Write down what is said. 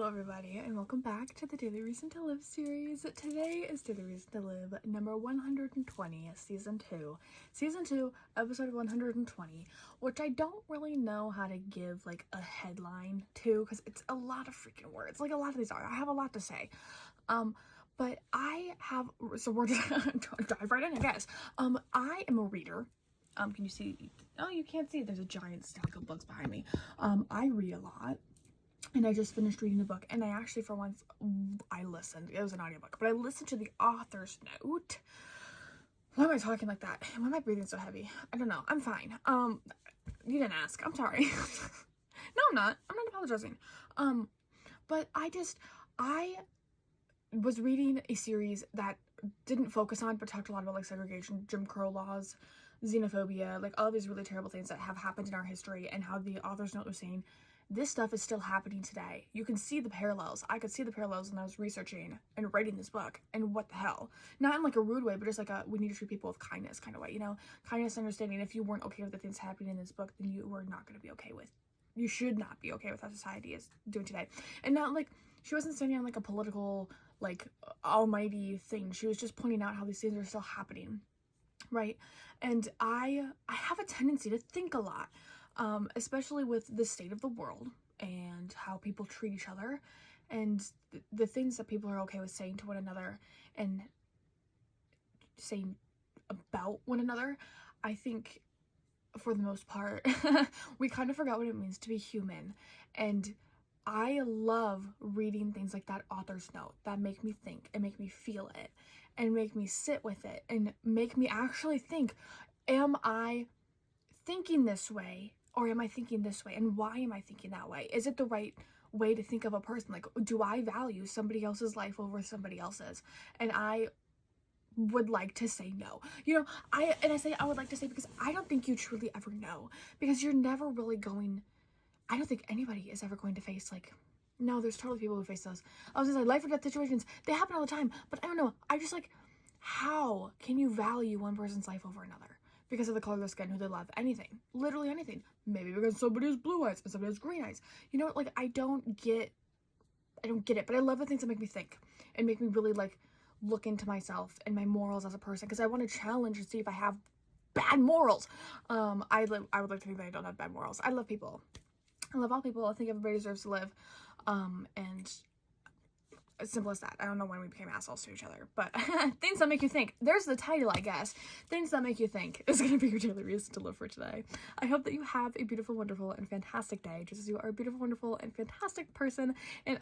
Hello everybody and welcome back to the Daily Reason to Live series. Today is Daily Reason to Live number 120, season 2. Season 2, episode 120, which I don't really know how to give like a headline to because it's a lot of freaking words. Like a lot of these are. I have a lot to say. But I have, so we're just gonna dive right in, I guess. I am a reader. Can you see? Oh, you can't see. There's a giant stack of books behind me. I read a lot. And I just finished reading a book, and I actually, for once, I listened. It was an audiobook, but I listened to the author's note. Why am I talking like that? Why am I breathing so heavy? I don't know. I'm fine. You didn't ask. I'm sorry. No, I'm not. I'm not apologizing. But I was reading a series that didn't focus on, but talked a lot about, like, segregation, Jim Crow laws, xenophobia, like, all of these really terrible things that have happened in our history, and how the author's note was saying, this stuff is still happening today. You can see the parallels. I could see the parallels when I was researching and writing this book. And what the hell? Not in like a rude way, but just like we need to treat people with kindness kind of way, you know? Kindness, understanding. If you weren't okay with the things happening in this book, then you were not going to be okay with. You should not be okay with how society is doing today. And not like, she wasn't standing on like a political, like, almighty thing. She was just pointing out how these things are still happening. Right? And I have a tendency to think a lot. Especially with the state of the world and how people treat each other and the things that people are okay with saying to one another and saying about one another. I think for the most part, we kind of forgot what it means to be human. And I love reading things like that author's note that make me think and make me feel it and make me sit with it and make me actually think, am I thinking this way? Or am I thinking this way? And why am I thinking that way? Is it the right way to think of a person? Like, do I value somebody else's life over somebody else's? And I would like to say no. You know, I say I would like to say because I don't think you truly ever know. Because you're never really going, I don't think anybody is ever going to face like, no, there's totally people who face those. I was just like, life or death situations, they happen all the time. But I don't know. I just like, how can you value one person's life over another? Because of the color of their skin, who they love, anything, literally anything. Maybe because somebody has blue eyes and somebody has green eyes. You know, like, I don't get it, but I love the things that make me think and make me really, like, look into myself and my morals as a person, because I want to challenge and see if I have bad morals. I would like to think that I don't have bad morals. I love people. I love all people. I think everybody deserves to live. And as simple as that. I don't know when we became assholes to each other, but things that make you think. There's the title, I guess. Things that make you think is going to be your daily reason to live for today. I hope that you have a beautiful, wonderful, and fantastic day, just as you are a beautiful, wonderful, and fantastic person, and